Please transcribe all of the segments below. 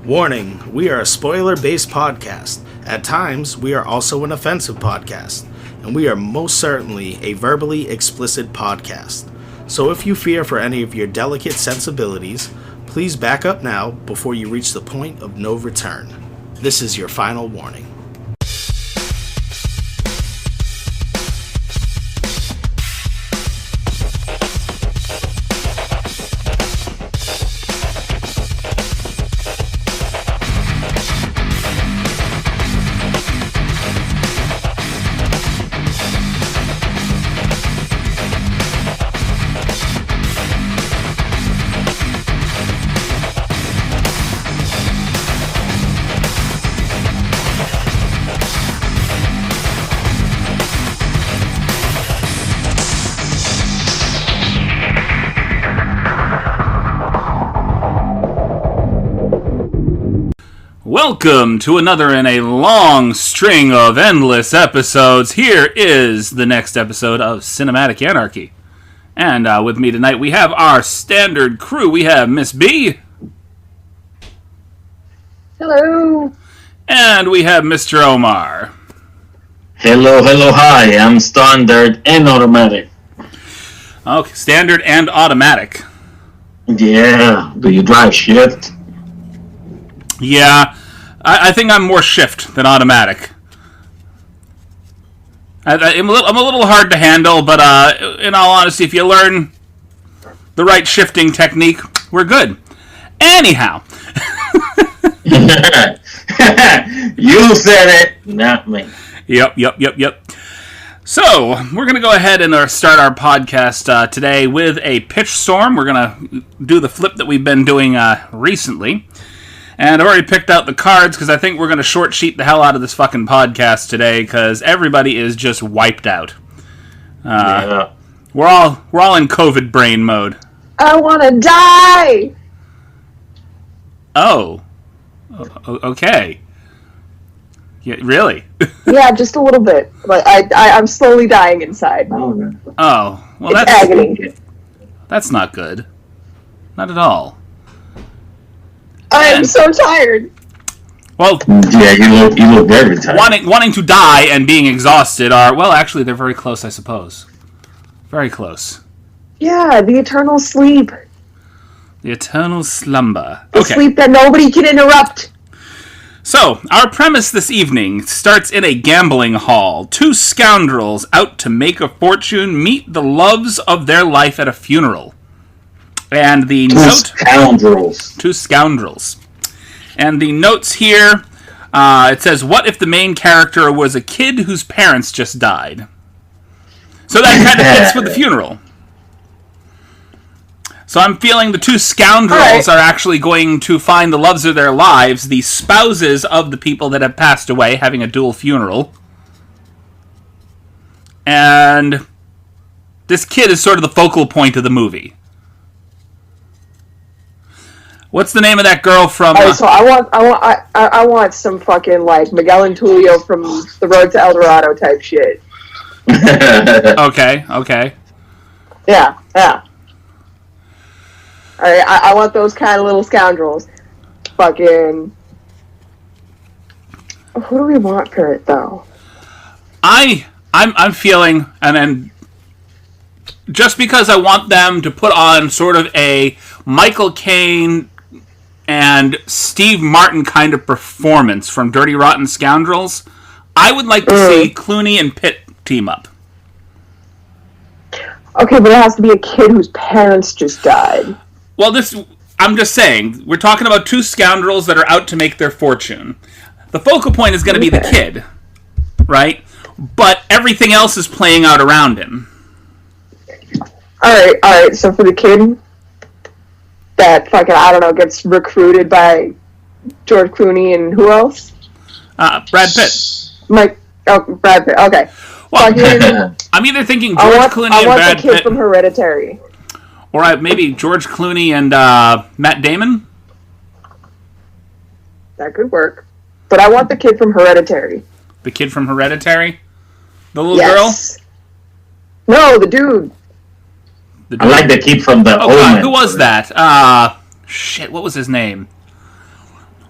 Warning, we are a spoiler-based podcast. At times, we are also an offensive podcast, and we are most certainly a verbally explicit podcast. So if you fear for any of your delicate sensibilities, please back up now before you reach the point of no return. This is your final warning. Welcome to another in a long string of endless episodes. Here is the next episode of Cinematic Anarchy. And with me tonight we have our standard crew. We have Miss Bee. Hello. And we have Mr. Omar. Hello, hi. I'm standard and automatic. Okay, standard and automatic. Yeah. Do you drive shift? Yeah, I think I'm more shift than automatic. I'm a little hard to handle, but in all honesty, if you learn the right shifting technique, we're good. Anyhow. You said it, not me. Yep. So, we're going to go ahead and start our podcast today with a pitch storm. We're going to do the flip that we've been doing recently. And I've already picked out the cards because I think we're going to short sheet the hell out of this fucking podcast today because everybody is just wiped out. Yeah. We're all in COVID brain mode. I want to die. Oh. Okay. Yeah, really? Yeah, just a little bit. But I'm slowly dying inside. Oh. Well, it's agony. That's not good. Not at all. I am so tired. Well, yeah, you look very tired. Wanting to die and being exhausted are, well, actually, they're very close, I suppose. Very close. Yeah, the eternal sleep. The eternal slumber. The sleep that nobody can interrupt. So, our premise this evening starts in a gambling hall. Two scoundrels out to make a fortune meet the loves of their life at a funeral. And the Two scoundrels. And the notes here, it says, what if the main character was a kid whose parents just died? So that kind of fits with the funeral. So I'm feeling the two scoundrels are actually going to find the loves of their lives, the spouses of the people that have passed away, having a dual funeral. And this kid is sort of the focal point of the movie. What's the name of that girl from? So I want some fucking like Miguel and Tulio from The Road to El Dorado type shit. Okay. Yeah. All right, I want those kind of little scoundrels. Fucking. Who do we want for it though? I'm feeling, and then just because I want them to put on sort of a Michael Caine and Steve Martin kind of performance from Dirty Rotten Scoundrels, I would like to see Clooney and Pitt team up. Okay, but it has to be a kid whose parents just died. Well, I'm just saying, we're talking about two scoundrels that are out to make their fortune. The focal point is going to be the kid, right? But everything else is playing out around him. Alright, so for the kid that fucking, I don't know, gets recruited by George Clooney and who else? Brad Pitt. Brad Pitt, okay. Well, I'm either thinking George Clooney and Brad Pitt. I want the kid from Hereditary. Or maybe George Clooney and Matt Damon? That could work. But I want the kid from Hereditary. The kid from Hereditary? The little girl? No, the dude. I like the kid from the Omen. Who was that? Shit, what was his name?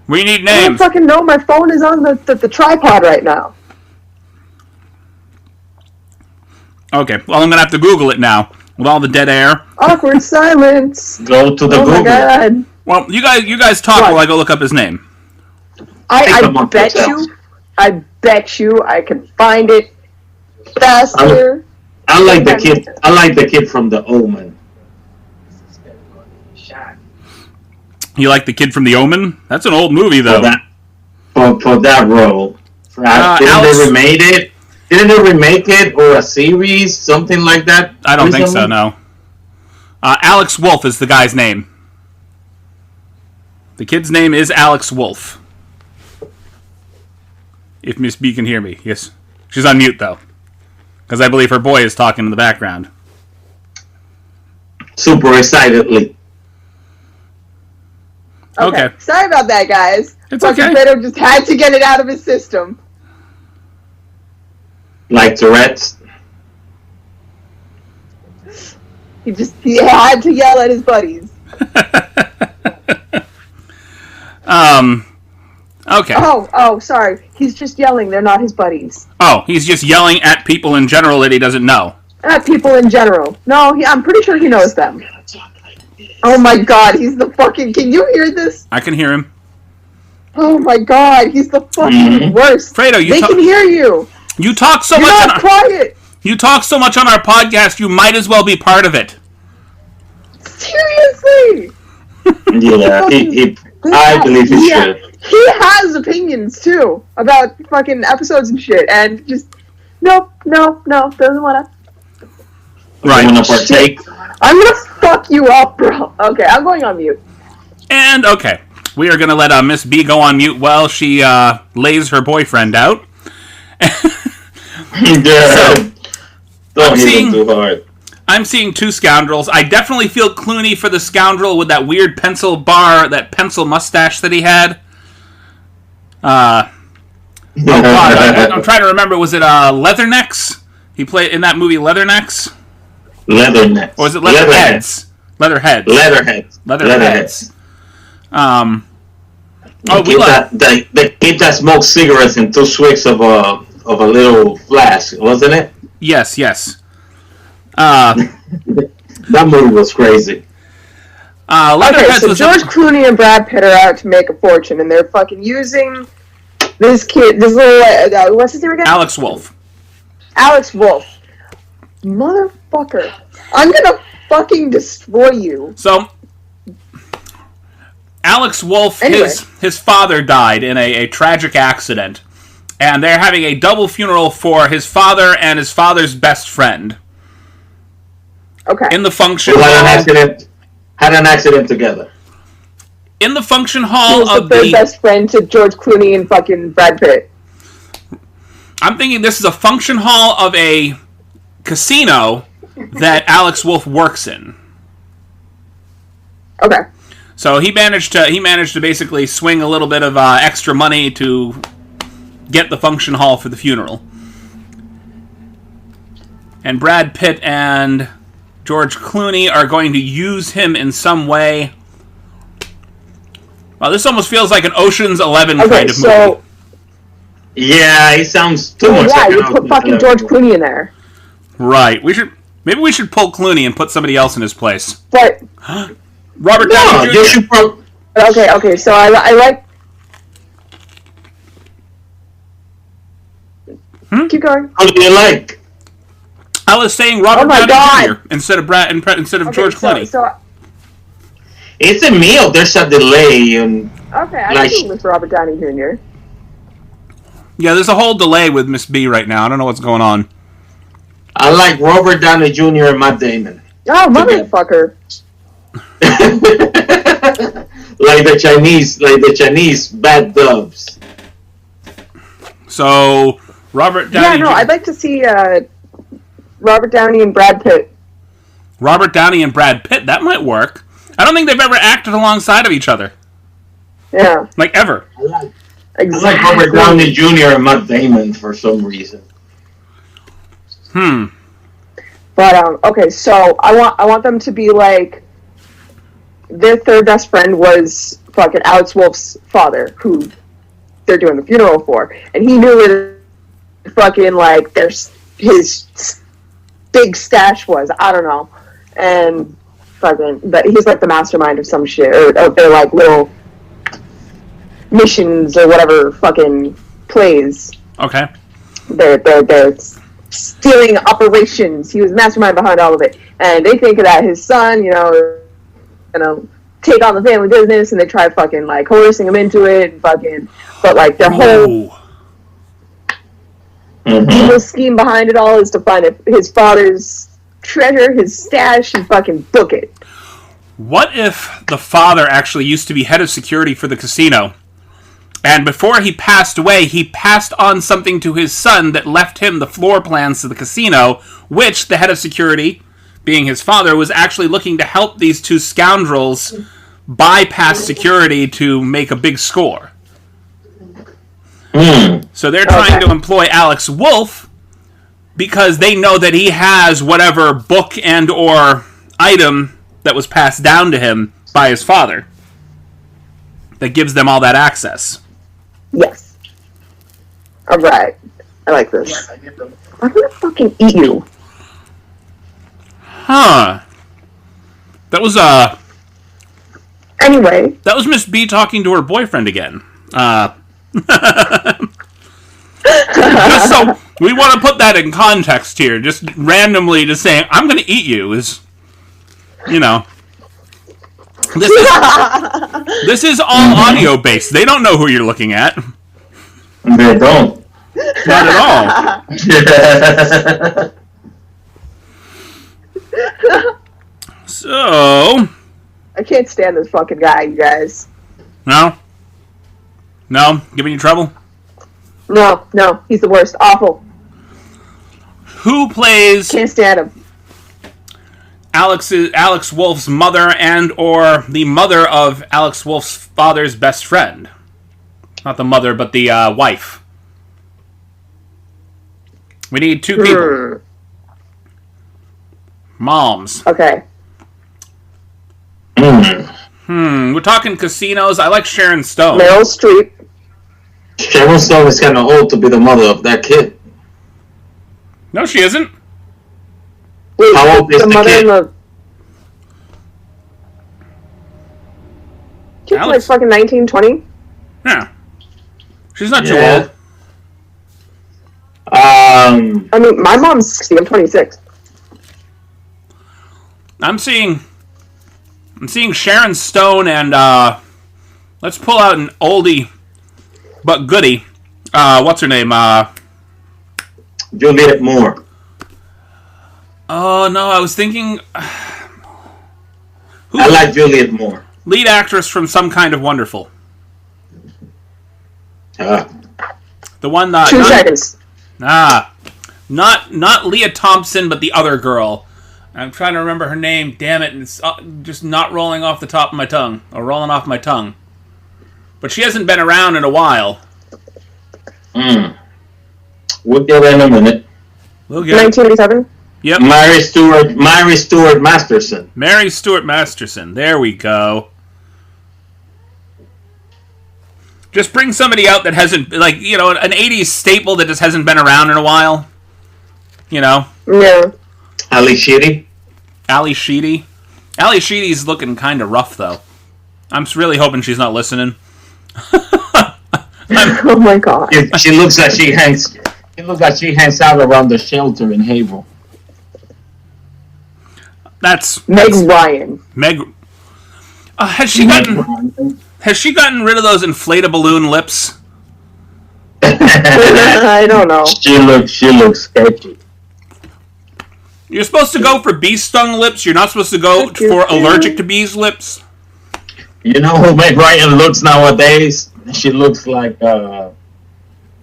We need I don't names. fucking know. My phone is on the tripod right now. Okay, well, I'm going to have to Google it now with all the dead air. Awkward silence. Go to the Oh Google. my god. Well, you guys talk What? while I go look up his name. I Come on, bet tell. you. I bet you I can find it faster. I like the kid. I like the kid from The Omen. You like the kid from The Omen? That's an old movie, though. For that role. Didn't Alex- they remake it? Didn't they remake it or a series, something like that? I don't think so, recently? no. Alex Wolff is the guy's name. The kid's name is Alex Wolff. If Miss B can hear me. Yes. She's on mute, though. Because I believe her boy is talking in the background. Super excitedly. Okay. Sorry about that, guys. It's Fucking okay. Beto just had to get it out of his system. Like Tourette's. He had to yell at his buddies. Okay. Oh, sorry. He's just yelling. They're not his buddies. Oh, he's just yelling at people in general that he doesn't know. Not people in general. No, I'm pretty sure he knows them. Oh my god, he's the fucking... Can you hear this? I can hear him. Oh my god, he's the fucking worst. Fredo, They can hear you. you talk so You're much not quiet. you talk so much on our podcast, you might as well be part of it. Seriously. Yeah, I believe he should. He has opinions too about fucking episodes and shit, and just no, doesn't wanna. Right. You want to partake? I'm gonna fuck you up, bro. Okay, I'm going on mute. And okay, we are gonna let Miss B go on mute while she lays her boyfriend out. Yeah. Don't hit him too hard. I'm seeing two scoundrels. I definitely feel Clooney for the scoundrel with that weird pencil mustache that he had. I'm trying to remember. Was it Leathernecks? He played in that movie Leathernecks? Leathernecks. Or was it Leatherheads? Leatherheads. Leatherheads. The kid that smoked cigarettes in 2 swigs of a little flask, wasn't it? Yes. That movie was crazy. Okay, Leatherheads so was George Clooney and Brad Pitt are out to make a fortune, and they're fucking using this kid, this little, what's his name again? Alex Wolff. Alex Wolff. Motherfucker. I'm gonna fucking destroy you. So, Alex Wolff, Anyway. his father died in a tragic accident, and they're having a double funeral for his father and his father's best friend. Okay. In the function Who hall. had an accident together. In the function He hall was the of third the. best friend to George Clooney and fucking Brad Pitt. I'm thinking this is a function hall of a casino that Alex Wolff works in. Okay. So he managed to basically swing a little bit of extra money to get the function hall for the funeral. And Brad Pitt and George Clooney are going to use him in some way. Well, this almost feels like an Ocean's 11 Okay, kind of so... movie. Yeah, he sounds too much Yeah, like you an put fucking Ocean's George 11. Clooney in there. Right. Maybe we should pull Clooney and put somebody else in his place. But... Robert No, Downey Jr. you should put... Okay, so I like... Keep going. Who do you like? I was saying Robert Oh my Downey God. Jr. instead of George so, Clooney. So, It's a meal. There's a delay. And okay, I Like- think with Robert Downey Jr. Yeah, there's a whole delay with Miss B right now. I don't know what's going on. I like Robert Downey Jr. and Matt Damon. Oh, motherfucker. like the Chinese bad dubs. So Robert Downey. Yeah, no, I'd like to see Robert Downey and Brad Pitt. Robert Downey and Brad Pitt. That might work. I don't think they've ever acted alongside of each other, Yeah, like ever. I like exactly. Robert Downey Jr. and Matt Damon for some reason. But okay, so I want them to be like their third best friend was fucking Alex Wolf's father, who they're doing the funeral for, and he knew where the fucking, like, his big stash was. I don't know. And fucking, but he's like the mastermind of some shit, or of their, like, little missions or whatever fucking plays. Okay. They're stealing operations. He was mastermind behind all of it. And they think that his son, take on the family business, and they try fucking, like, coercing him into it, and fucking, but, like, their whole evil scheme behind it all is to find his father's treasure, his stash, and fucking book it. What if the father actually used to be head of security for the casino, and before he passed away, he passed on something to his son that left him the floor plans to the casino, which the head of security, being his father, was actually looking to help these two scoundrels bypass security to make a big score. So they're trying to employ Alex Wolf because they know that he has whatever book and or item that was passed down to him by his father that gives them all that access. Yes. Alright. I like this. I'm gonna fucking eat you. Huh. That was, Anyway. that was Miss B talking to her boyfriend again. Just so we want to put that in context here. Just randomly just saying, I'm going to eat you is, this is all audio based. They don't know who you're looking at. They don't. Not at all. So, I can't stand this fucking guy, you guys. no, giving you trouble. No, he's the worst. Awful. Who plays Can't stand him. Alex Wolf's mother and or the mother of Alex Wolf's father's best friend? Not the mother, but the wife. We need two people. Moms. Okay. We're talking casinos. I like Sharon Stone. Meryl Streep. Sharon Stone is kind of old to be the mother of that kid. No, she isn't. Wait, How old is the mother kid? in the... Kid's like Alex? fucking 19, 20? Yeah. She's not too Yeah. old. I mean, my mom's 60. I'm 26. I'm seeing Sharon Stone and let's pull out an oldie but goodie. What's her name? Juliette Moore. Oh no, I was thinking I like Juliette Moore. lead actress from Some Kind of Wonderful. The one that 2 seconds. not Leah Thompson, but the other girl. I'm trying to remember her name. Damn it, it's just not rolling off the top of my tongue, or rolling off my tongue. But she hasn't been around in a while. We'll get in a minute. We'll get 1987? Yep. Mary Stuart Masterson. Mary Stuart Masterson. There we go. Just bring somebody out that hasn't, like, an 80s staple that just hasn't been around in a while. Yeah. Ali Sheedy. Ali Sheedy. Ali Sheedy's looking kind of rough, though. I'm really hoping she's not listening. Oh my god. She looks like she hangs. She looks like she hangs out around the shelter in Haverhill. That's Meg Ryan. Meg. Has she gotten rid of those inflatable balloon lips? I don't know. She looks sketchy. You're supposed to go for bee stung lips. You're not supposed to go for allergic to bees lips. You know who Meg Ryan looks nowadays? She looks like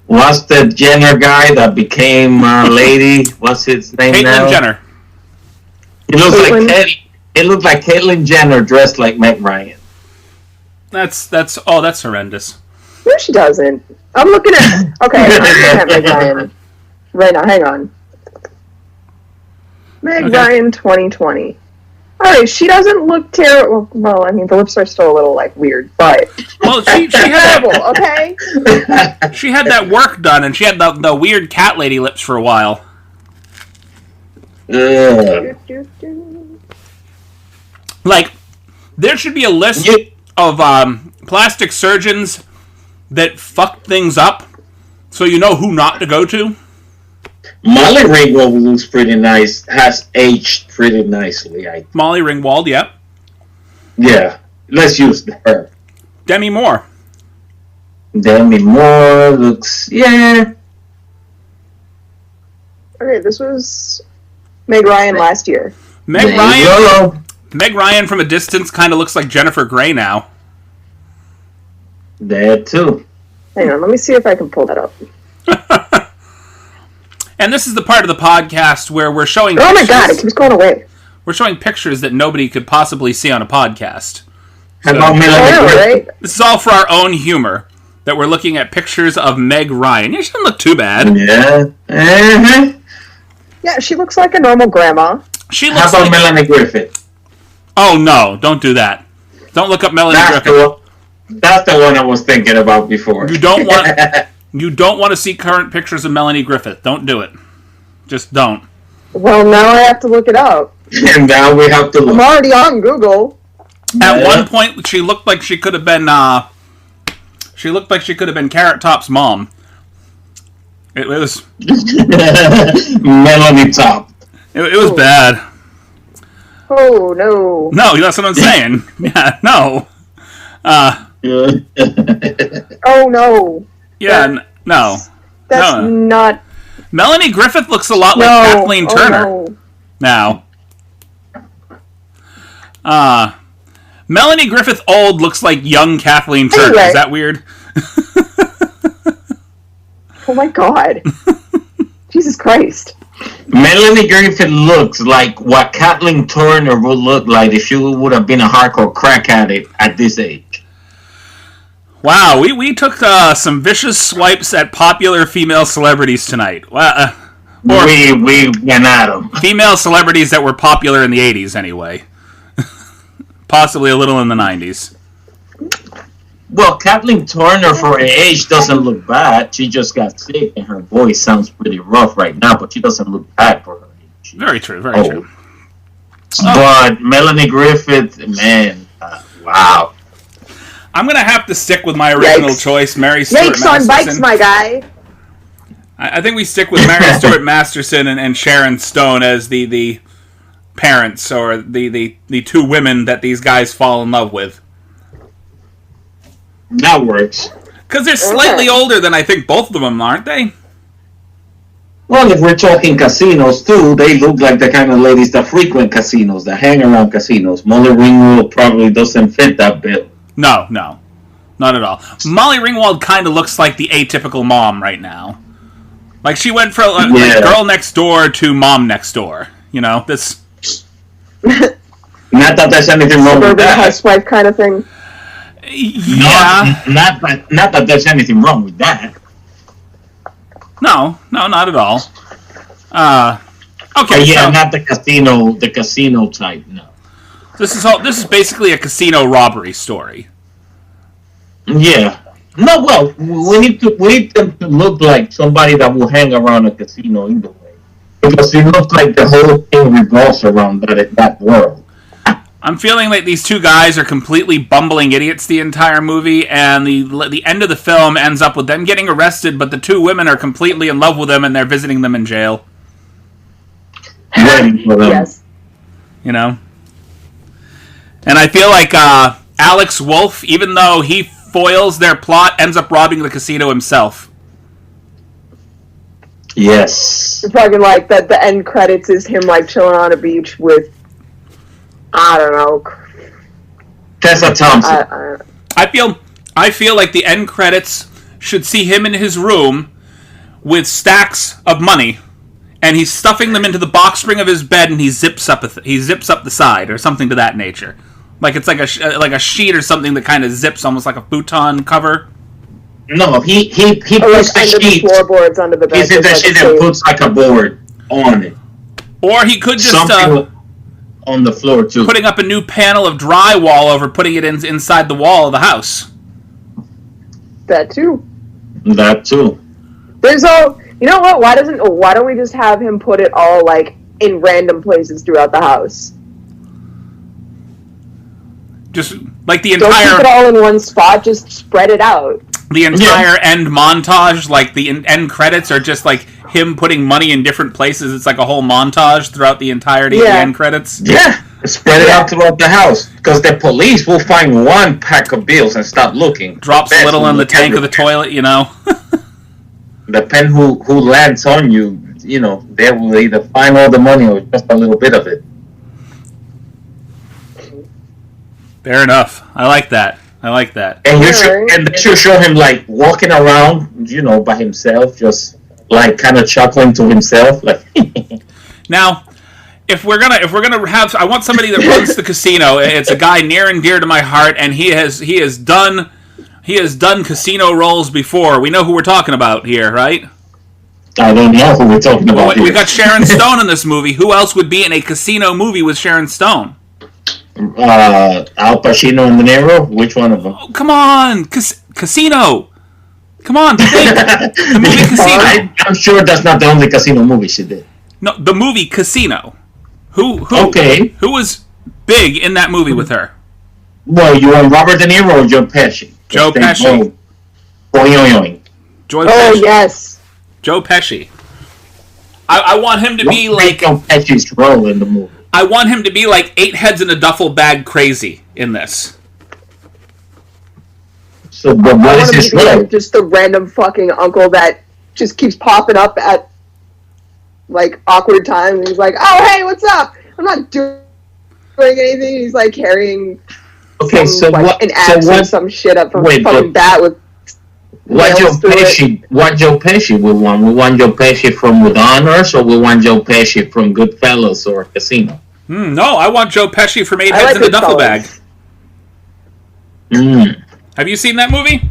what's the Jenner guy that became lady? What's his name now? Caitlyn Jenner. It looks like Caitlyn Jenner dressed like Meg Ryan. That's horrendous. No, she doesn't. I'm looking at... Okay, I'm looking at Meg Ryan. Right now, hang on. Meg Ryan 2020. Alright, she doesn't look terrible. Well, I mean, the lips are still a little, like, weird, but... Well, she had terrible, okay? she had that work done, and she had the weird cat lady lips for a while. Like, there should be a list of plastic surgeons that fucked things up, so you know who not to go to. Molly Ringwald looks pretty nice. Has aged pretty nicely. Molly Ringwald, yep. Yeah, let's use her. Demi Moore. Demi Moore looks, yeah. Okay, this was Meg Ryan last year. Meg Ryan from a distance kind of looks like Jennifer Grey now. There too. Hang on, let me see if I can pull that up. And this is the part of the podcast where we're showing Oh pictures. my god, it keeps going away. We're showing pictures that nobody could possibly see on a podcast. How about Melanie Griffith? Right? This is all for our own humor, that we're looking at pictures of Meg Ryan. Yeah, she doesn't look too bad. Yeah. Uh-huh. Yeah, she looks like a normal grandma. She How looks about like... Melanie Griffith? Oh, no, don't do that. Don't look up Melanie Griffith. That's the one I was thinking about before. You don't want to see current pictures of Melanie Griffith. Don't do it. Just don't. Well, now I have to look it up. And now we have to look. I'm already on Google. At one point, she looked like she could have been. She looked like she could have been Carrot Top's mom. It was Melanie Top. It was bad. Oh no! No, that's what I'm saying. Yeah, no. Oh no! Yeah, no. That's No. not. Melanie Griffith looks a lot like No. Kathleen Turner Oh, now. Melanie Griffith old looks like young Kathleen Turner. Anyway. Is that weird? no. Oh my god! Jesus Christ! Melanie Griffith looks like what Kathleen Turner would look like if she would have been a hardcore crack addict at this age. Wow, we took some vicious swipes at popular female celebrities tonight. Or We went at them. female celebrities that were popular in the 80s, anyway. Possibly a little in the 90s. Well, Kathleen Turner for her age doesn't look bad. She just got sick and her voice sounds pretty rough right now, but she doesn't look bad for her age. Very true, very true. But Melanie Griffith, man, wow. I'm going to have to stick with my original Yikes. choice, Mary Stuart Yikes on bikes, Masterson. my guy. I think we stick with Mary Stuart Masterson and Sharon Stone as the parents, or the two women that these guys fall in love with. That works. Because they're slightly older than I think both of them, aren't they? Well, if we're talking casinos too, they look like the kind of ladies that frequent casinos, that hang around casinos. Molly Ringwald probably doesn't fit that bill. No, not at all. Molly Ringwald kind of looks like the atypical mom right now. Like she went from like girl next door to mom next door. You know, this. Not that there's anything wrong with Suburban that. housewife kind of thing. Yeah. Not that there's anything wrong with that. No, not at all. Okay. But yeah, so not the casino type. No. this is basically a casino robbery story. Yeah. No, well, we need them to look like somebody that will hang around a casino either way, because it looks like the whole thing revolves around that world. I'm feeling like these two guys are completely bumbling idiots the entire movie, and the end of the film ends up with them getting arrested, but the two women are completely in love with them, and they're visiting them in jail. Waiting for them. Yes. You know? And I feel like Alex Wolff, even though he foils their plot, ends up robbing the casino himself. Yes. You're talking like that. The end credits is him like chilling on a beach with, I don't know. Tessa Thompson. I feel like the end credits should see him in his room with stacks of money, and he's stuffing them into the box spring of his bed, and he zips up the side or something to that nature. Like it's like a sheet or something that kind of zips, almost like a futon cover. No, he puts Like the under the sheet. floorboards under the bed. He's in the just sheet like a and safe. puts like a board on it. Or he could just Something. on the floor too. Putting up a new panel of drywall over putting it inside the wall of the house. That too. That too. There's you know what? Why don't we just have him put it all like in random places throughout the house? Just like the Don't keep entire it all in one spot. Just spread it out. the entire end montage, like the end credits, are just like him putting money in different places. It's like a whole montage throughout the entirety of the end credits. Yeah, spread it out throughout the house because the police will find one pack of bills and stop looking. Drops a little in the tank of the toilet, you know. Depend who lands on you, you know, they will either find all the money or just a little bit of it. Fair enough. I like that. And they should show him like walking around, you know, by himself, just like kind of chuckling to himself, like. Now, if we're gonna have, I want somebody that runs the casino. It's a guy near and dear to my heart, and he has done casino roles before. We know who we're talking about here, right? I don't know who we're talking about. We got Sharon Stone in this movie. Who else would be in a casino movie with Sharon Stone? Al Pacino and De Niro. Which one of them? Oh, come on, Casino. Come on, think. The movie Casino. I'm sure that's not the only casino movie she did. No, the movie Casino. Who was big in that movie with her? Well, you want Robert De Niro or Joe Pesci? Joe Pesci. Oh, yes. Joe Pesci. I want him to be like Joe Pesci's role in the movie. I want him to be like 8 heads in a duffel bag crazy in this. So, but what is his role? Like, just the random fucking uncle that just keeps popping up at like awkward times. He's like, "Oh, hey, what's up? I'm not doing anything." He's like carrying an axe or some shit up from fucking bat with. What Joe Pesci we want? We want Joe Pesci from With Honors, or we want Joe Pesci from Goodfellas or Casino? No, I want Joe Pesci from 8 Heads in a Duffel Bag. Have you seen that movie?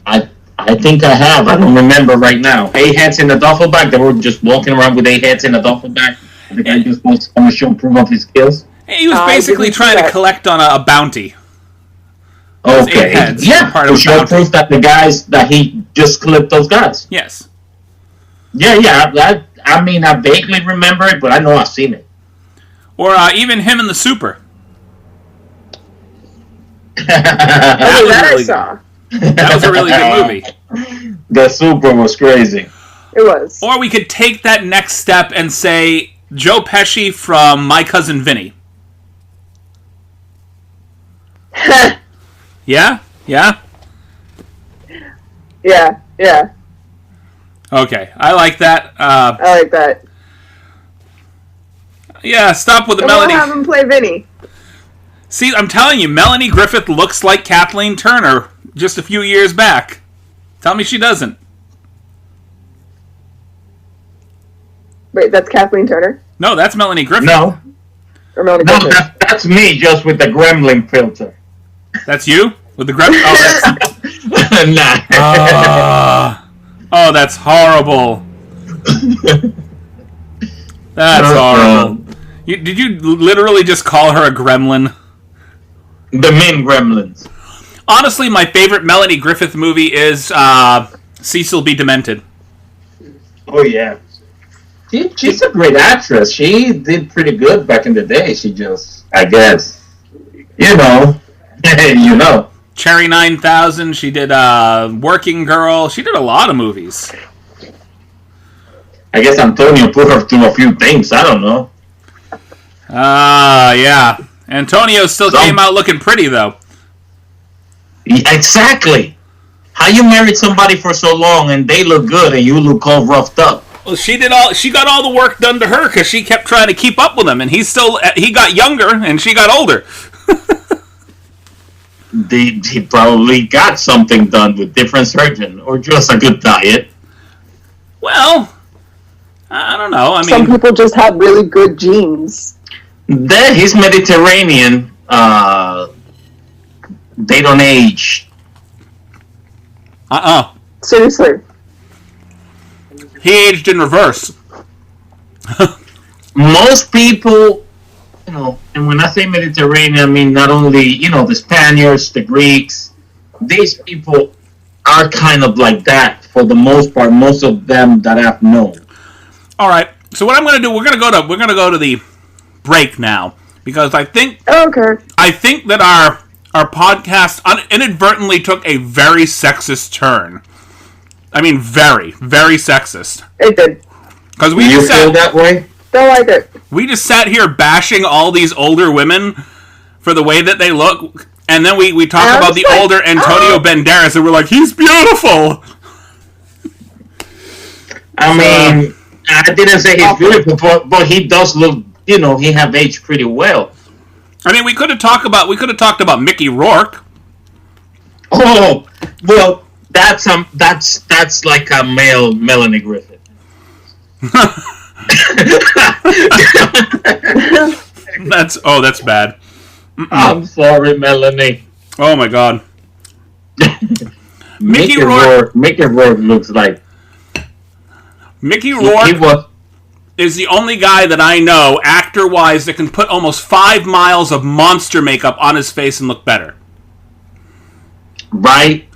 I think I have. I don't remember right now. 8 Heads in a Duffel Bag? They were just walking around with 8 heads in a duffel bag? The guy just wants to show proof of his skills? He was basically trying to collect on a bounty. Okay. Yeah, to show proof that the guys, that he just clipped those guys. Yes. Yeah. I mean, I vaguely remember it, but I know I've seen it. Or even him in The Super. That I saw. That was a really good movie. The Super was crazy. It was. Or we could take that next step and say Joe Pesci from My Cousin Vinny. Yeah? Yeah. Okay, I like that. I like that. Yeah, stop with the We'll Melanie. have him play Vinny. See, I'm telling you, Melanie Griffith looks like Kathleen Turner just a few years back. Tell me she doesn't. Wait, that's Kathleen Turner? No, that's Melanie Griffith. No. Or Melanie Griffith? That's me, just with the gremlin filter. That's you? With the Griffith? Oh, that's... Nah. Oh, that's horrible. That's horrible. Did you literally just call her a gremlin? The main gremlins. Honestly, my favorite Melanie Griffith movie is Cecil B. Demented. Oh, yeah. She's a great actress. She did pretty good back in the day. She just, I guess, you know. Cherry 9000. She did Working Girl. She did a lot of movies. I guess Antonio put her through a few things. I don't know. Yeah. Antonio still came out looking pretty, though. Yeah, exactly. How you married somebody for so long and they look good and you look all roughed up? Well, she got all the work done to her because she kept trying to keep up with him, and he got younger and she got older. He probably got something done with different surgeon or just a good diet. Well, I don't know. I mean, some people just have really good genes. Then he's Mediterranean. They don't age. Seriously. He aged in reverse. Most people and when I say Mediterranean, I mean not only the Spaniards, the Greeks. These people are kind of like that for the most part. Most of them that I've known. All right. So what I'm going to do, we're going to go to the break now because I think that our podcast inadvertently took a very sexist turn. I mean, very, very sexist. It did. Because you feel that way? Don't like it. We just sat here bashing all these older women for the way that they look, and then we talk about the older Antonio Banderas, and we're like, he's beautiful. I mean, I didn't say he's beautiful, but he does look. He have aged pretty well. I mean, we could have talked about Mickey Rourke. Oh well, that's like a male Melanie Griffith. That's bad. I'm sorry, Melanie. Oh my God. Mickey Rourke looks like Mickey Rourke is the only guy that I know, actor-wise, that can put almost 5 miles of monster makeup on his face and look better. Right?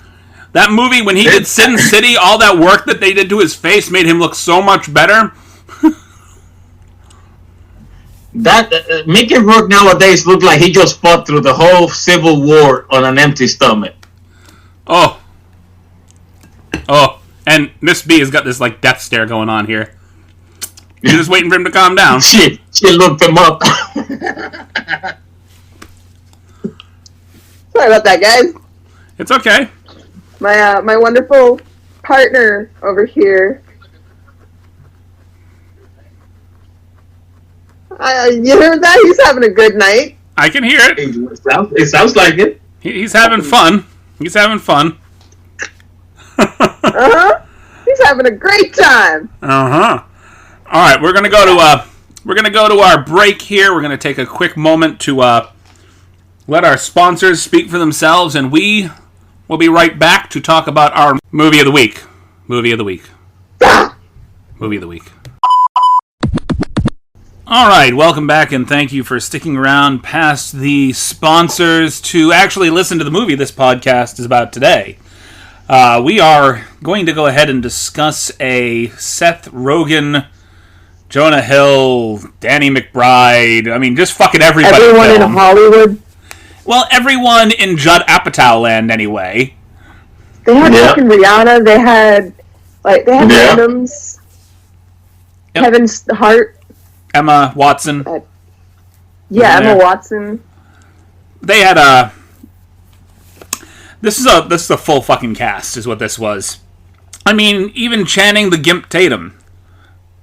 That movie, when he did Sin City, all that work that they did to his face made him look so much better. That Mickey Rourke nowadays look like he just fought through the whole Civil War on an empty stomach. Oh, and Miss B has got this like death stare going on here. You're just waiting for him to calm down. She looked him up. Sorry about that, guys. It's okay. My wonderful partner over here. You heard that? He's having a good night. I can hear it. It sounds like it. He's having fun. He's having fun. He's having a great time. All right, we're gonna go to our break here. We're gonna take a quick moment to let our sponsors speak for themselves, and we will be right back to talk about our movie of the week. Movie of the week. Movie of the week. All right, welcome back, and thank you for sticking around past the sponsors to actually listen to the movie this podcast is about today. We are going to go ahead and discuss a Seth Rogen, Jonah Hill, Danny McBride, I mean, just fucking everybody. Everyone in Hollywood. Well, everyone in Judd Apatow land, anyway. They had fucking Rihanna, they had Adams, Kevin Hart. Emma Watson. Emma Watson. They had This is a full fucking cast, is what this was. I mean, even Channing the Gimp Tatum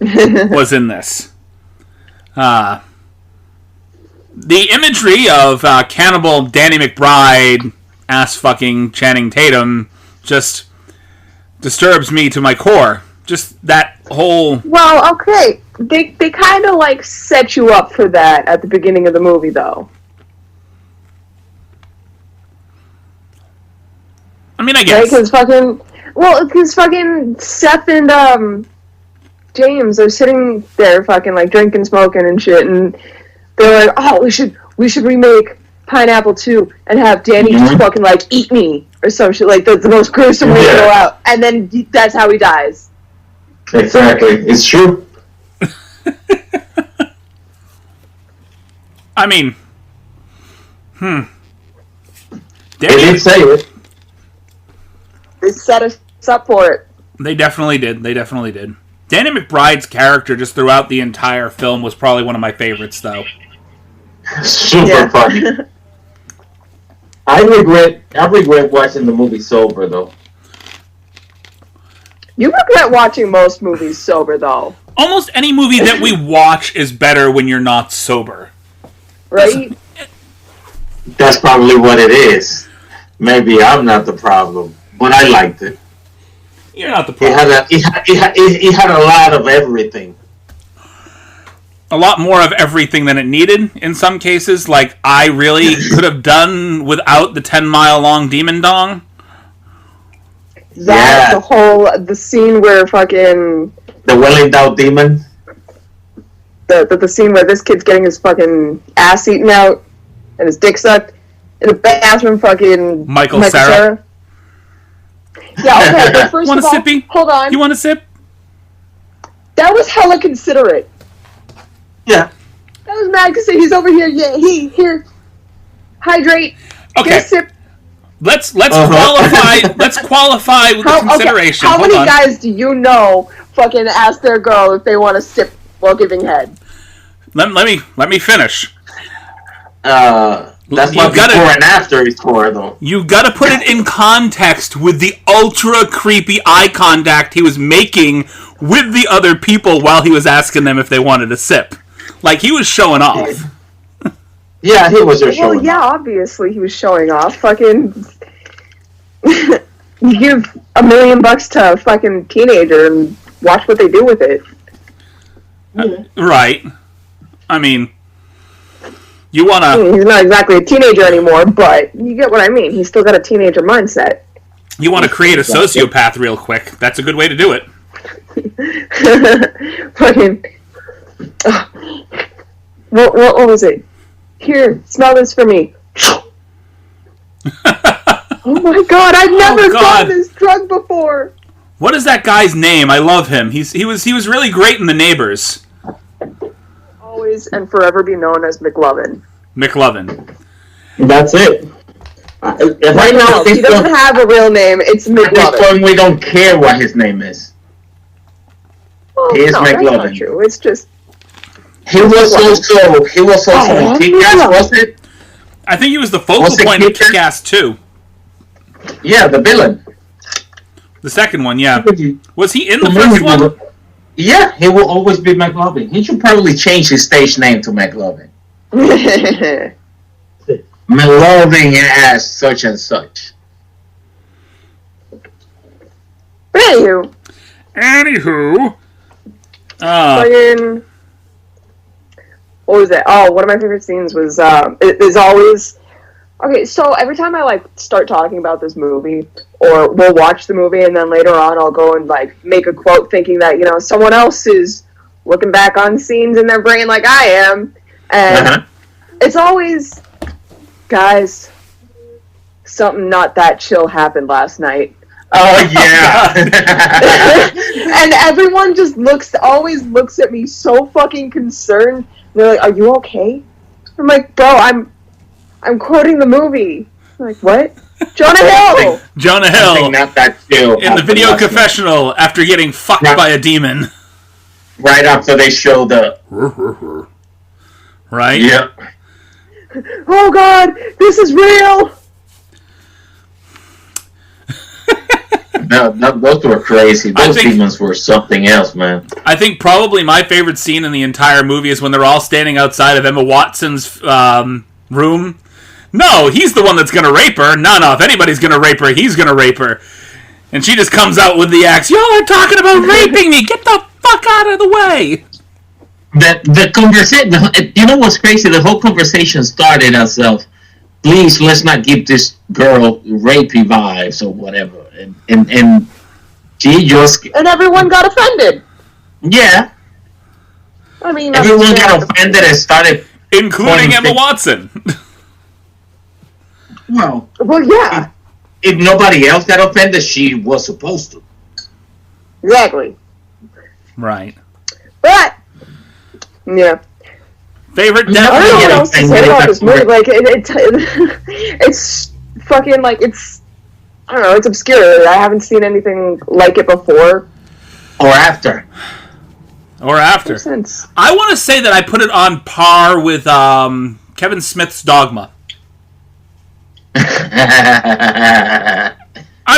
was in this. The imagery of cannibal Danny McBride ass fucking Channing Tatum just disturbs me to my core. Just that whole... Well, okay. They kind of like set you up for that at the beginning of the movie, though. I mean, I guess. Because fucking Seth and James are sitting there fucking like drinking, smoking and shit, and they're like, oh, we should remake Pineapple 2 and have Danny just fucking like eat me or some shit, like that's the most gruesome way to go out, and then that's how he dies. Exactly, it's true. I mean, They did say it. They set us up for it. They definitely did. Danny McBride's character just throughout the entire film was probably one of my favorites, though. Super funny. I regret watching the movie sober, though. You regret watching most movies sober, though. Almost any movie that we watch is better when you're not sober. Right? That's probably what it is. Maybe I'm not the problem, but I liked it. You're not the problem. It had a lot of everything. A lot more of everything than it needed in some cases. Like, I really could have done without the 10-mile-long demon dong. The scene where fucking... The well-endowed demon? the scene where this kid's getting his fucking ass eaten out and his dick sucked in the bathroom. Fucking Michael Cera. Yeah, okay. But first Want of a all, sippy? hold on. You want a sip? That was hella considerate. Yeah. That was mad because he's over here. Yeah, here. Hydrate. Okay. Get a sip. Let's qualify. Let's qualify with the consideration. How Hold many on. guys do you know fucking ask their girl if they want to sip while giving head? Let me finish. That's what before and after is for, though. You gotta put it in context with the ultra creepy eye contact he was making with the other people while he was asking them if they wanted a sip. Like, he was showing off. Yeah, he was just showing off. Well, yeah, obviously he was showing off. Fucking... you give $1 million to a fucking teenager and watch what they do with it. Right. I mean, you wanna... He's not exactly a teenager anymore, but you get what I mean. He's still got a teenager mindset. You wanna create a sociopath real quick. That's a good way to do it. Fucking... What was it? Here, smell this for me. Oh my god, I've never done this drug before. What is that guy's name? I love him. He was really great in The Neighbors. Always and forever be known as McLovin. McLovin. That's it. Right now, he doesn't have a real name. It's McLovin. At this point, we don't care what his name is. Well, He is no, that's McLovin. not true. It's just... He was also in Kick-Ass, was it? I think he was the focal point of Kick-Ass 2. Yeah, the villain. The second one, yeah. Was he in the first one? Yeah, he will always be McLovin. He should probably change his stage name to McLovin. McLovin as such and such. But Anywho. fucking... What was it? Oh, one of my favorite scenes was, is always... Okay, so every time I, start talking about this movie, or we'll watch the movie, and then later on I'll go and, make a quote thinking that, someone else is looking back on scenes in their brain like I am, and it's always, guys, something not that chill happened last night. Oh, yeah! And everyone just always looks at me so fucking concerned. They're like, "Are you okay?" I'm like, "Bro, I'm quoting the movie." I'm like, what? Jonah Hill! Jonah Hill Not that chill in the video confessional after getting fucked by a demon. Right after they show the... Right? Yep. Oh god, this is real! No, those were crazy. Those demons were something else, man. I think probably my favorite scene in the entire movie is when they're all standing outside of Emma Watson's room. No, he's the one that's gonna rape her. No, if anybody's gonna rape her, he's gonna rape her. And she just comes out with the axe. Y'all are talking about raping me. Get the fuck out of the way. The conversation, you know what's crazy? The whole conversation started as of, please, let's not give this girl rapey vibes or whatever. And she just... And everyone got offended. Yeah. I mean... Everyone got offended and started... Including Emma Watson. Well, yeah. If nobody else got offended, she was supposed to. Exactly. Right. But... Yeah. Favorite I don't know what else to say about this movie. It's fucking, it's... I don't know, it's obscure. I haven't seen anything like it before. Or after. Makes sense. I want to say that I put it on par with Kevin Smith's Dogma. I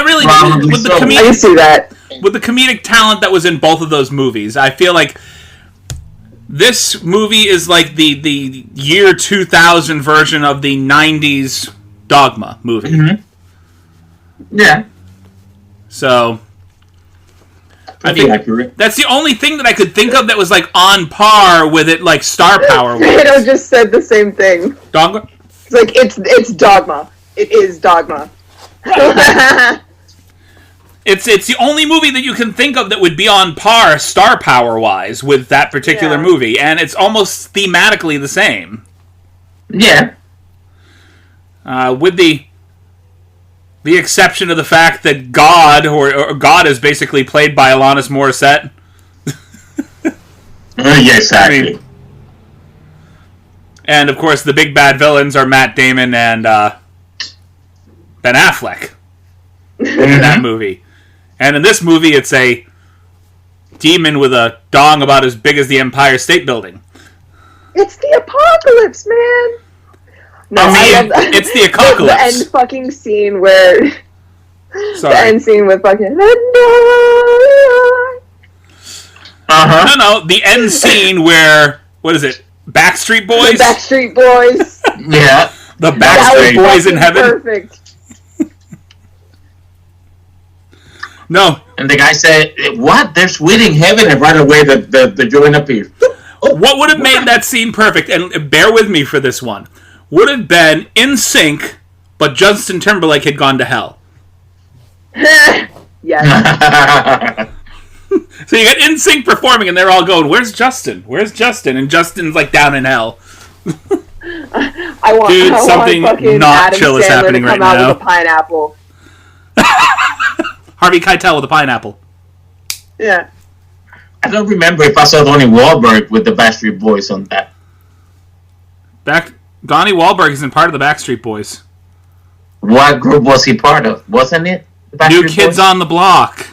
really do. With the comedic, I can see that. With the comedic talent that was in both of those movies, I feel like this movie is like the year 2000 version of the 90s Dogma movie. Mm-hmm. Yeah. So, I mean, accurate. That's the only thing that I could think of that was on par with it, star power. Fredo just said the same thing. Dogma. It's Dogma. It is Dogma. It's It's the only movie that you can think of that would be on par star power wise with that particular movie, and it's almost thematically the same. Yeah. With the exception of the fact that God or God is basically played by Alanis Morissette. Yeah, exactly. And of course, the big bad villains are Matt Damon and Ben Affleck in that movie. And in this movie, it's a demon with a dong about as big as the Empire State Building. It's the apocalypse, man. No, I mean, it's the apocalypse. The end fucking scene where... Sorry. The end scene with fucking... Uh-huh. No, the end scene where... What is it? Backstreet Boys? The Backstreet Boys. Yeah. The Backstreet Boys in heaven? Perfect. No. And the guy said, what? There's sweet in heaven. And right away, the joint appeared. Oh, what would have made that scene perfect, and bear with me for this one, would have been In Sync, but Justin Timberlake had gone to hell. Yes. So you got In Sync performing, and they're all going, "Where's Justin? Where's Justin?" And Justin's like down in hell. I want something fucking not Adam chill is Sandler happening to right come out now. with a pineapple. Harvey Keitel with a pineapple. Yeah. I don't remember if I saw Donnie Wahlberg with the Backstreet Boys on that. Donnie Wahlberg isn't part of the Backstreet Boys. What group was he part of? Wasn't it? New Kids on the Block.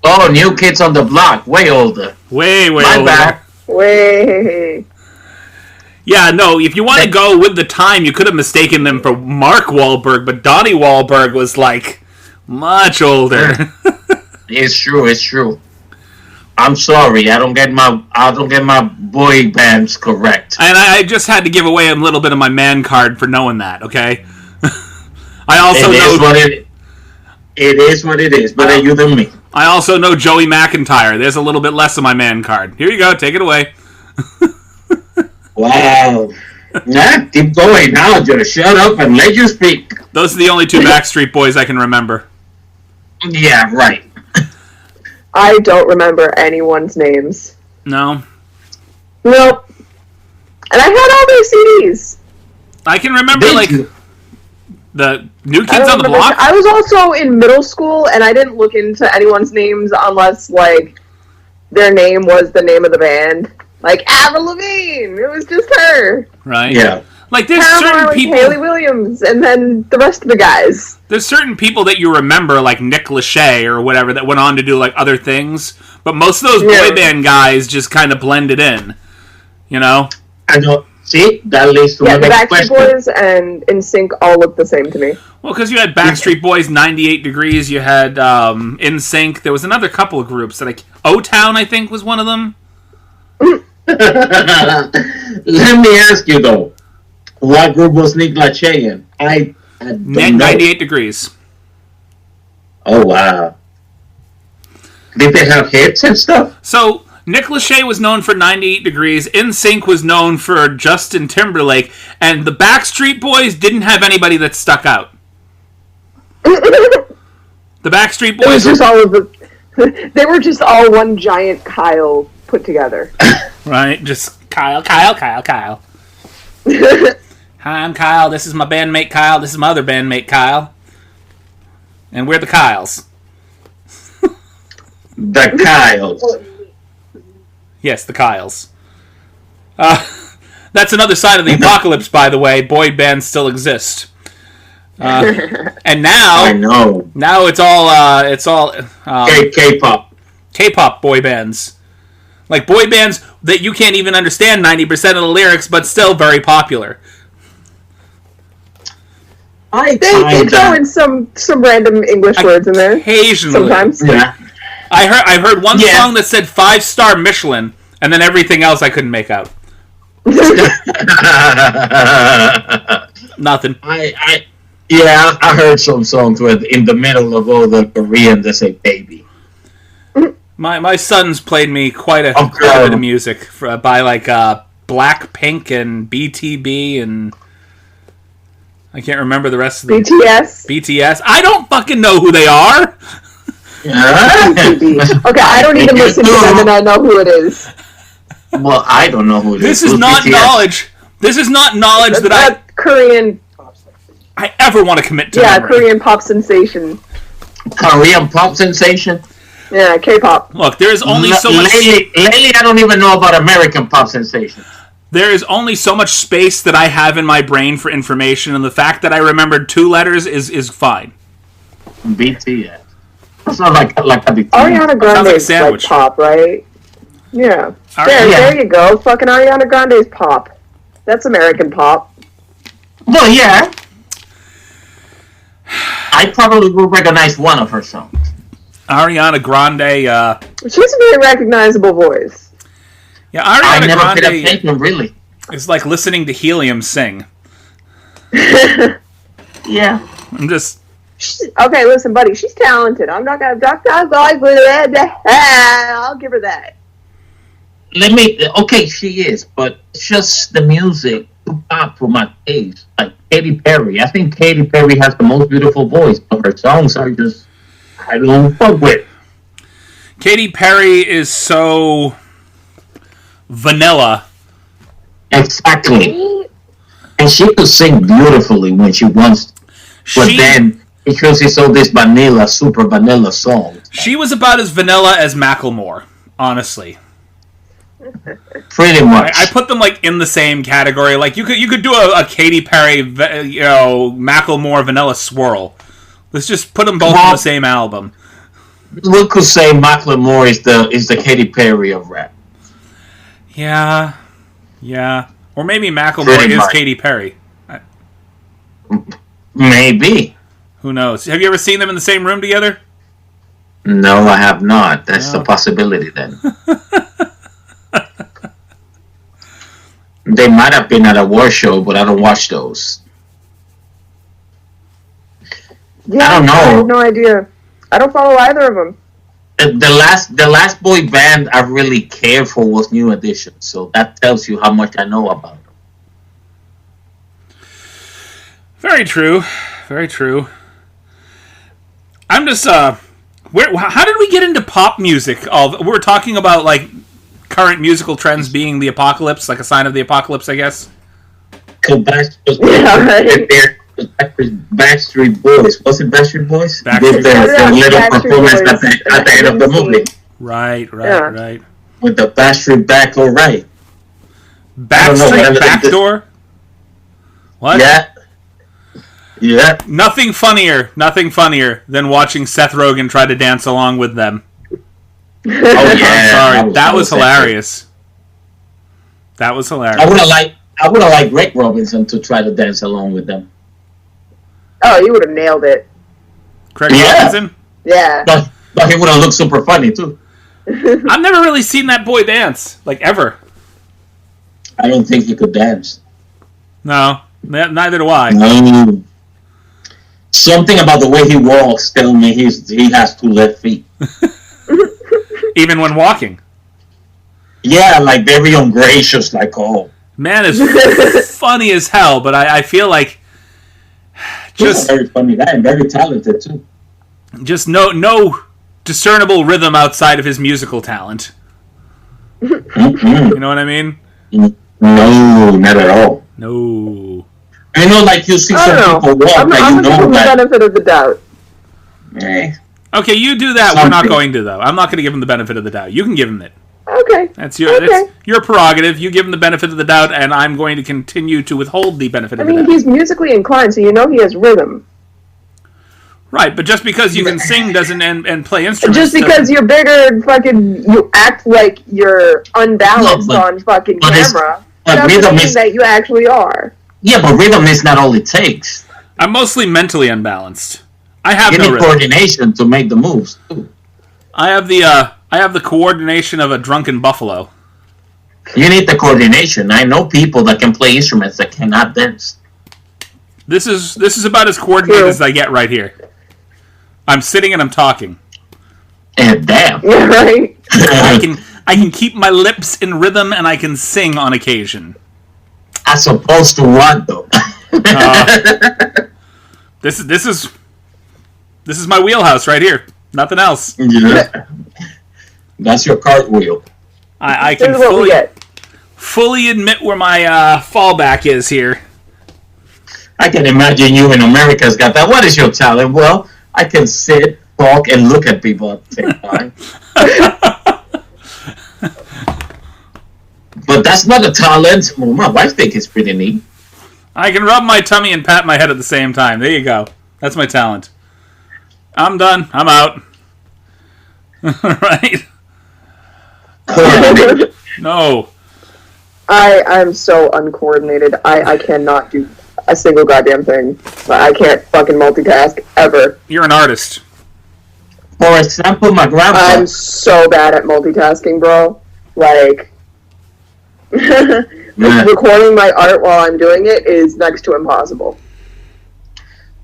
Oh, New Kids on the Block. Way older. Way My older. bad. Way. Yeah, no, if you want to go with the time, you could have mistaken them for Mark Wahlberg, but Donnie Wahlberg was, like, much older. It's true, it's true. I'm sorry, I don't get my boy bands correct. And I just had to give away a little bit of my man card for knowing that, okay? I also It is what it is, better you than me. I also know Joey McIntyre. There's a little bit less of my man card. Here you go, take it away. Wow. Nah, keep going now, just shut up and let you speak. Those are the only two Backstreet Boys I can remember. Yeah, right. I don't remember anyone's names. No? Nope. And I had all their CDs. I can remember, the New Kids on the Block. I was also in middle school, and I didn't look into anyone's names unless, their name was the name of the band. Like, Avril Lavigne! It was just her. Right? Yeah. Like, there's Paramore, certain people... Haley Williams, and then the rest of the guys. There's certain people that you remember, like Nick Lachey or whatever, that went on to do, other things. But most of those boy band guys just kind of blended in. You know? I know. See? That leads to the my next Backstreet question. Boys and In Sync all look the same to me. Well, because you had Backstreet Boys, 98 Degrees, you had In Sync. There was another couple of groups that O-Town, I think, was one of them. Let me ask you, though. What group was Nick Lachey in? I don't know. 98 Degrees. Oh, wow. Did they have hits and stuff? So, Nick Lachey was known for 98 Degrees, In Sync was known for Justin Timberlake, and the Backstreet Boys didn't have anybody that stuck out. The Backstreet It was Boys... they were just all one giant Kyle put together. Right, just Kyle. Hi, I'm Kyle. This is my bandmate Kyle. This is my other bandmate Kyle. And we're the Kyles. The Kyles. Yes, the Kyles. That's another side of the apocalypse, by the way. Boy bands still exist. And now... I know. Now it's all K-pop. K-pop boy bands. Like boy bands that you can't even understand 90% of the lyrics, but still very popular. They throw in some random English words in there. Occasionally. Sometimes. Yeah. I heard one song that said 5-star Michelin, and then everything else I couldn't make out. Nothing. I heard some songs where in the middle of all the Korean they say baby. My sons played me quite a bit of music by Blackpink and BTB and I can't remember the rest of them. BTS. BTS. I don't fucking know who they are. Okay, I don't even listen to them, and I know who it is. Well, I don't know who it is. This is not knowledge. This is not knowledge that Korean. I ever want to commit to. Yeah, memory. Korean pop sensation. Korean pop sensation? Yeah, K-pop. Look, there is only so much. Lately, I don't even know about American pop sensation. There is only so much space that I have in my brain for information, and the fact that I remembered 2 letters is fine. BTS. It's not like a BTS. Ariana Grande like is like sandwich. pop, right? Yeah. Yeah. There you go. Fucking Ariana Grande's pop. That's American pop. Well, yeah. I probably will recognize one of her songs. Ariana Grande. She has a very recognizable voice. Yeah, I Ariana never paid Grande attention, really. is like listening to helium sing. Yeah. I'm just. Okay, listen, buddy. She's talented. I'm not gonna talk like with it. I'll give her that. Okay, she is, but it's just the music too pop for my taste. Like Katy Perry. I think Katy Perry has the most beautiful voice, but her songs are just, I don't fuck with. Katy Perry is so vanilla. Exactly. And she could sing beautifully when she wants to. But then, because it's all this vanilla, super vanilla songs. She was about as vanilla as Macklemore, honestly. Pretty much. I put them like in the same category. Like you could do a Katy Perry, Macklemore vanilla swirl. Let's just put them both on the same album. We could say Macklemore is the Katy Perry of rap. Yeah. Or maybe Macklemore is Katy Perry. Maybe. Who knows? Have you ever seen them in the same room together? No, I have not. That's a possibility then. They might have been at a war show, but I don't watch those. Yeah, I don't know. I have no idea. I don't follow either of them. The last boy band I really cared for was New Edition, so that tells you how much I know about them. Very true. Very true. I'm just how did we get into pop music? We're talking about like current musical trends being the apocalypse, like a sign of the apocalypse, I guess. Backstreet Boys. Was it Backstreet Boys? Backstreet Did the little performance Boys at the end of the movie. Right. With the Backstreet Back, alright. Backstreet Backdoor? What? Yeah. Nothing funnier than watching Seth Rogen try to dance along with them. Oh yeah. I'm sorry. That was hilarious. That was hilarious. I would have liked Rick Robinson to try to dance along with them. Oh, you would have nailed it. Craig Robinson? Yeah. But he would have looked super funny too. I've never really seen that boy dance, like ever. I don't think he could dance. No, neither do I. No. Something about the way he walks tells me he has 2 left feet. Even when walking. Yeah, like very ungracious, like Man is funny as hell, but I feel like he's a very funny guy and very talented too. Just no discernible rhythm outside of his musical talent. Mm-hmm. You know what I mean? No, not at all. No. I know, like you see some people walk I'm that you gonna give know him the that. benefit of the doubt. Okay, you do that. We're not going to, though. I'm not going to give him the benefit of the doubt. You can give him it. Okay. That's your prerogative. You give him the benefit of the doubt, and I'm going to continue to withhold the benefit of the doubt. He's musically inclined, so you know he has rhythm. Right, but just because you can sing doesn't and play instruments. Just because you're bigger and fucking you act like you're unbalanced on fucking camera doesn't mean that you actually are. Yeah, but rhythm is not all it takes. I'm mostly mentally unbalanced. I have you no need rhythm. coordination to make the moves too. I have the coordination of a drunken buffalo. You need the coordination. I know people that can play instruments that cannot dance. This is about as coordinated as I get right here. I'm sitting and I'm talking. And damn. Yeah, right. I can keep my lips in rhythm and I can sing on occasion. As opposed to what though? This is my wheelhouse right here. Nothing else. Yeah. That's your cartwheel. I This can is what we get. fully admit where my fallback is here. I can imagine you in America's got that. What is your talent? Well, I can sit, talk, and look at people at the same time. But that's not a talent. Well, my wife thinks it's pretty neat. I can rub my tummy and pat my head at the same time. There you go. That's my talent. I'm done. I'm out. Right? Coordinated. No. I'm so uncoordinated. I cannot do a single goddamn thing. I can't fucking multitask ever. You're an artist. For example, my grandpa. I'm so bad at multitasking, bro. Like, recording my art while I'm doing it is next to impossible.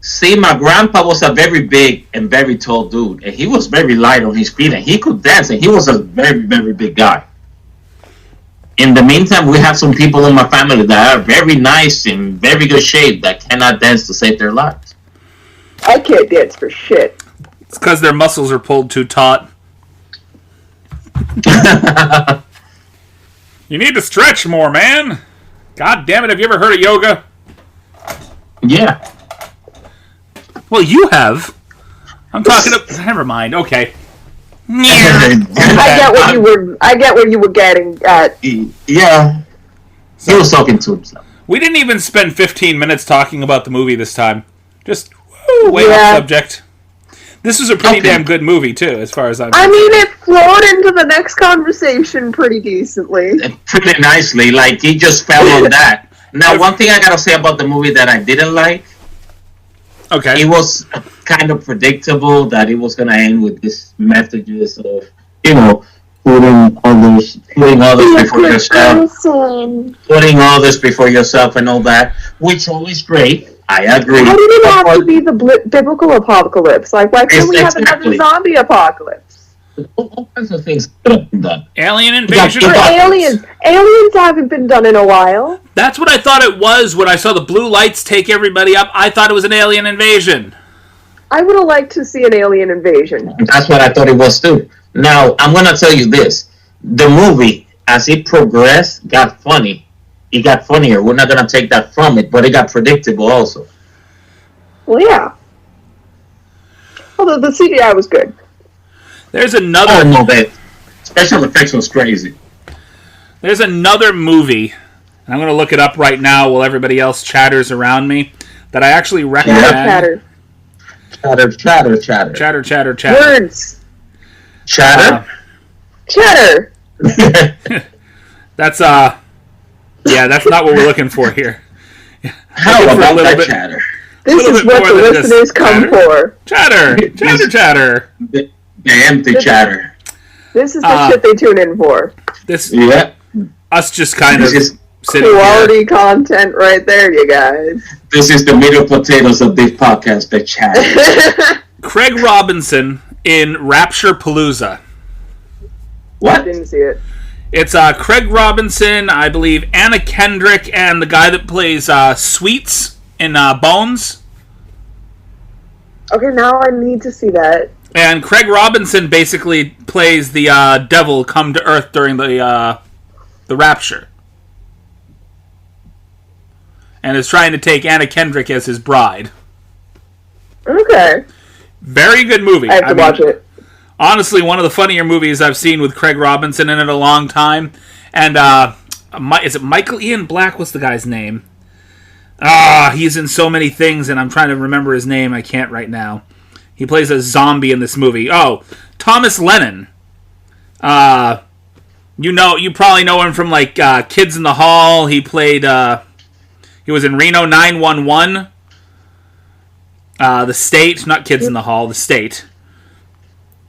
See, my grandpa was a very big and very tall dude, and he was very light on his feet, and he could dance, and he was a very, very big guy. In the meantime, we have some people in my family that are very nice and very good shape that cannot dance to save their lives. I can't dance for shit. It's because their muscles are pulled too taut. You need to stretch more, man. God damn it, have you ever heard of yoga? Yeah. Well, you have. I'm talking to... Never mind, okay. I get what you were getting at. Yeah. He was talking to himself. We didn't even spend 15 minutes talking about the movie this time. Just way off subject. This was a pretty damn good movie, too, as far as I'm concerned. I mean, it flowed into the next conversation pretty decently. Pretty nicely. Like, he just fell on that. Now, one thing I gotta say about the movie that I didn't like, okay, it was kind of predictable that it was gonna end with these messages of, you know, putting others before yourself, putting others before yourself, and all that, which always great. I agree. How did it have to be the biblical apocalypse? Like, why can't we have another zombie apocalypse? All kinds of things could have been done. Alien invasion. Or aliens. Aliens haven't been done in a while. That's what I thought it was when I saw the blue lights take everybody up. I thought it was an alien invasion. I would have liked to see an alien invasion. That's what I thought it was too. Now, I'm going to tell you this. The movie, as it progressed, got funny. It got funnier. We're not going to take that from it, but it got predictable also. Well, yeah. Although the CGI was good. There's another... Oh, no, that special effects was crazy. There's another movie, and I'm going to look it up right now while everybody else chatters around me, that I actually recommend. Chatter. Chatter. Words. Chatter? Chatter. That's, yeah, that's not what we're looking for here. How about that chatter? This is what the listeners come for. Chatter. The empty chatter. This is the shit they tune in for. Us just kind of sitting quality here. Content right there, you guys. This is the meat and potatoes of this podcast, the chatter. Craig Robinson in Rapture Palooza. What? I didn't see it. It's Craig Robinson, I believe Anna Kendrick, and the guy that plays Sweets in Bones. Okay, now I need to see that. And Craig Robinson basically plays the devil come to Earth during the Rapture. And is trying to take Anna Kendrick as his bride. Okay. Very good movie. I have to watch it. Honestly, one of the funnier movies I've seen with Craig Robinson in it a long time. And, is it Michael Ian Black? What's the guy's name? He's in so many things, and I'm trying to remember his name. I can't right now. He plays a zombie in this movie. Oh, Thomas Lennon. You probably know him from, like, Kids in the Hall. He played, he was in Reno 911. The State, not Kids in the Hall, The State.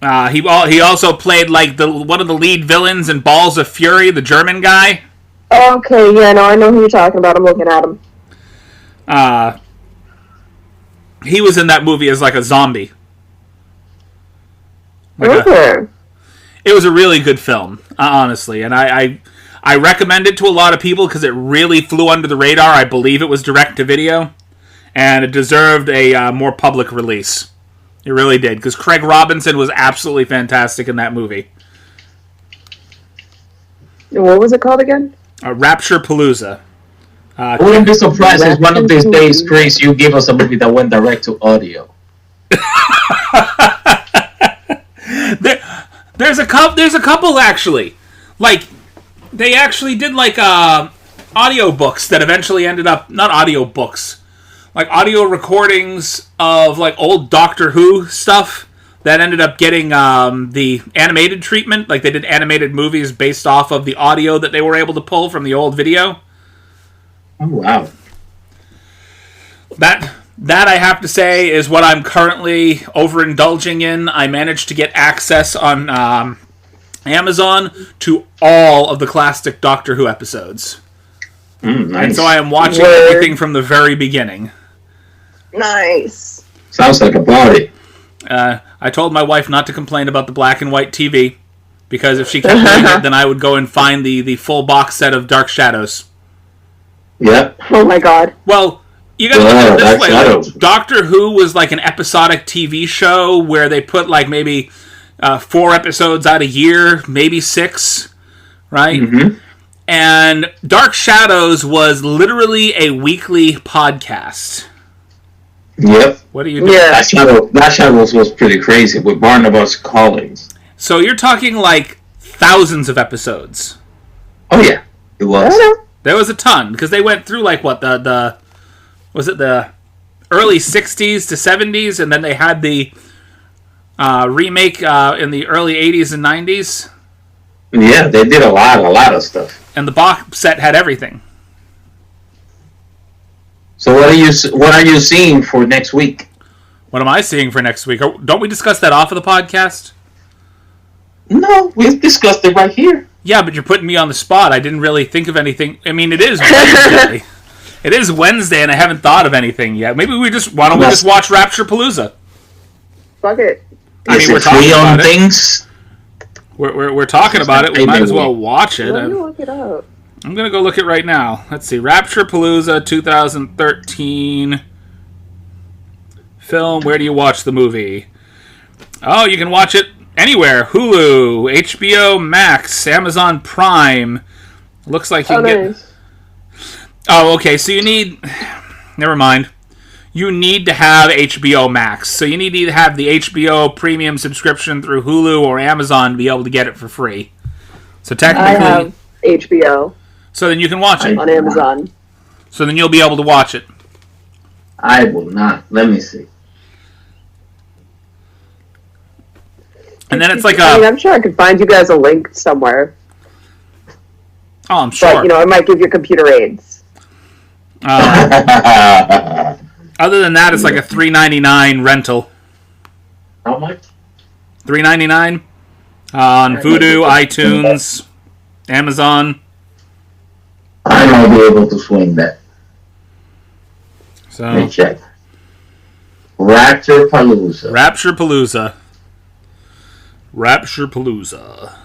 He also played like one of the lead villains in Balls of Fury, the German guy. Okay, yeah, no, I know who you're talking about. I'm looking at him. He was in that movie as like a zombie. Okay. It was a really good film, honestly, and I recommend it to a lot of people because it really flew under the radar. I believe it was direct to video, and it deserved a more public release. He really did, because Craig Robinson was absolutely fantastic in that movie. What was it called again? Rapture Palooza. I wouldn't be surprised if one of these days, Chris, you give us a movie that went direct to audio. There's a couple actually. Like, they actually did like audio books that eventually ended up, not audio books, like audio recordings of like old Doctor Who stuff that ended up getting the animated treatment. Like, they did animated movies based off of the audio that they were able to pull from the old video. Oh, wow. That I have to say is what I'm currently overindulging in. I managed to get access on Amazon to all of the classic Doctor Who episodes. Nice. And so I am watching everything from the very beginning. Nice. Sounds like a party. I told my wife not to complain about the black and white TV, because if she kept doing it, then I would go and find the full box set of Dark Shadows. Yep. Oh my god. Well, you gotta look at it this way. Shadows. Doctor Who was like an episodic TV show where they put like maybe 4 episodes out a year, maybe 6, right? Mm-hmm. And Dark Shadows was literally a weekly podcast. Yep. What are you doing? Yeah. That Shadows was pretty crazy with Barnabas Collins. So you're talking like thousands of episodes. Oh, yeah. It was. There was a ton, because they went through like what was it the early 60s to 70s, and then they had the remake in the early 80s and 90s. Yeah, they did a lot of stuff. And the box set had everything. So what are you seeing for next week? What am I seeing for next week? Don't we discuss that off of the podcast? No, we've discussed it right here. Yeah, but you're putting me on the spot. I didn't really think of anything. I mean, it is Wednesday. It is Wednesday, and I haven't thought of anything yet. Maybe why don't we just watch Rapture Palooza? Fuck it. I mean, we're talking about things. We're talking about it. We might as well watch it. Let me look it up. I'm gonna go look it right now. Let's see, Rapture Palooza 2013 film. Where do you watch the movie? Oh, you can watch it anywhere. Hulu, HBO Max, Amazon Prime. Looks like you can get... Nice. Oh, okay, so you need... Never mind. You need to have HBO Max. So you need to have the HBO premium subscription through Hulu or Amazon to be able to get it for free. So technically... I have HBO. So then you can watch it. On Amazon. So then you'll be able to watch it. I will not. Let me see. And then it's like I mean, I'm sure I could find you guys a link somewhere. Oh, I'm sure. But, it might give your computer aids. Other than that, it's like a $3.99 rental. How much? $3.99 on Vudu, iTunes, Amazon. I might be able to swing that. Let me So check. Rapture Palooza. Rapture Palooza. Rapture Palooza.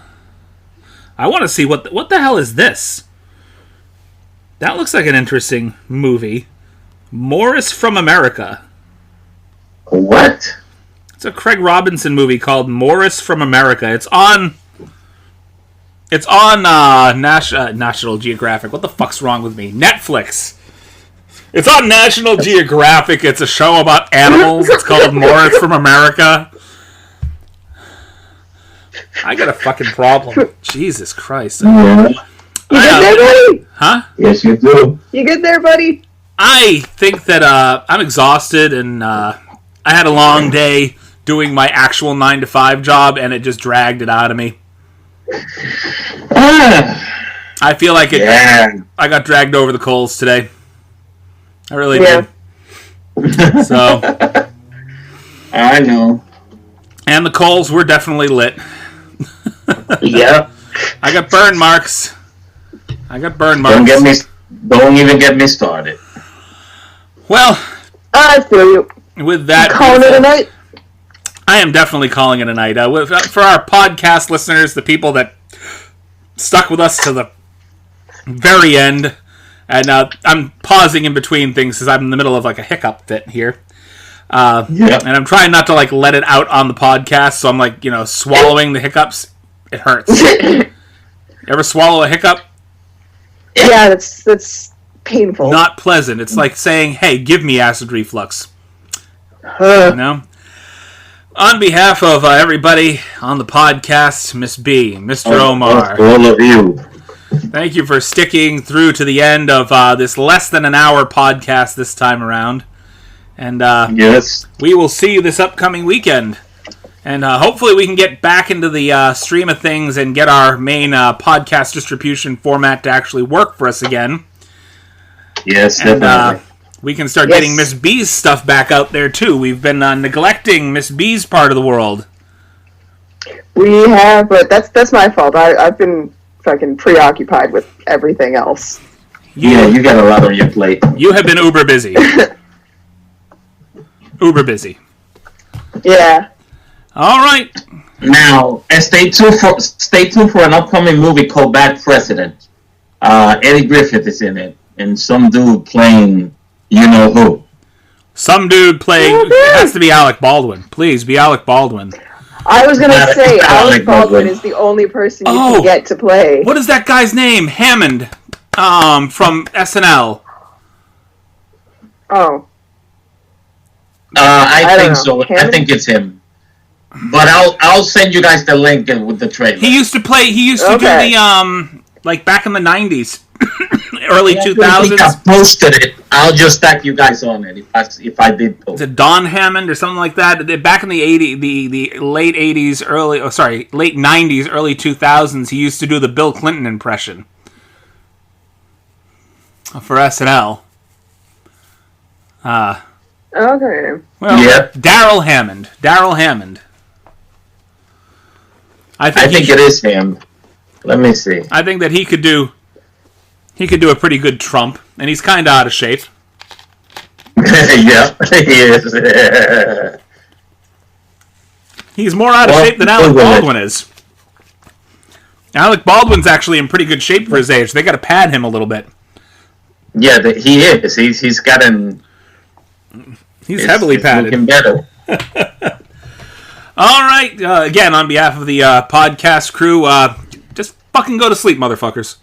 I want to see what the hell is this? That looks like an interesting movie. Morris from America. What? It's a Craig Robinson movie called Morris from America. It's on National Geographic. What the fuck's wrong with me? Netflix. It's on National Geographic. It's a show about animals. It's called Morris from America. I got a fucking problem. Jesus Christ. You get there, buddy? Huh? Yes, you do. You get there, buddy? I think that I'm exhausted, and I had a long day doing my actual 9-to-5 job, and it just dragged it out of me. I feel like it. Yeah. I got dragged over the coals today. I really did. So. I know. And the coals were definitely lit. Yep. I got burn marks. Don't even get me started. Well, I feel you. with that, Calling it a night? I am definitely calling it a night. For our podcast listeners, the people that stuck with us to the very end, and I'm pausing in between things because I'm in the middle of like a hiccup fit here. And I'm trying not to like let it out on the podcast, so I'm like, swallowing the hiccups. It hurts. You ever swallow a hiccup? Yeah, that's painful. Not pleasant. It's like saying, "Hey, give me acid reflux." On behalf of everybody on the podcast, Miss B, Mr. Omar, all of you, thank you for sticking through to the end of this less than an hour podcast this time around. And yes, we will see you this upcoming weekend. And hopefully we can get back into the stream of things and get our main podcast distribution format to actually work for us again. Yes, and, definitely. We can start getting Miss B's stuff back out there, too. We've been neglecting Miss B's part of the world. We have, but that's my fault. I've been fucking preoccupied with everything else. You got a lot on your plate. You have been uber busy. Uber busy. Yeah. All right. Now, stay tuned for an upcoming movie called Bad President. Eddie Griffith is in it, and some dude playing you know who. Some dude playing. It has to be Alec Baldwin. Please be Alec Baldwin. I was gonna say Alec Baldwin is the only person you can get to play. What is that guy's name? Hammond, from SNL. Oh. I think so. Hammond? I think it's him. But I'll send you guys the link with the trailer. He used to do the like back in the 90s, early 2000s. I think I posted it. I'll just stack you guys on it if I did post. Is it Don Hammond or something like that? Back in the the late 80s, late 90s, early 2000s, he used to do the Bill Clinton impression for SNL. Okay. Well, yeah. Daryl Hammond. I think it is him. Let me see. I think that he could do a pretty good Trump, and he's kind of out of shape. Yeah, he is. He's more out of shape than Alec Baldwin is. Alec Baldwin's actually in pretty good shape for his age. They got to pad him a little bit. Yeah, he is. He's got an. He's heavily padded. Looking better. All right. Again, on behalf of the podcast crew, just fucking go to sleep, motherfuckers.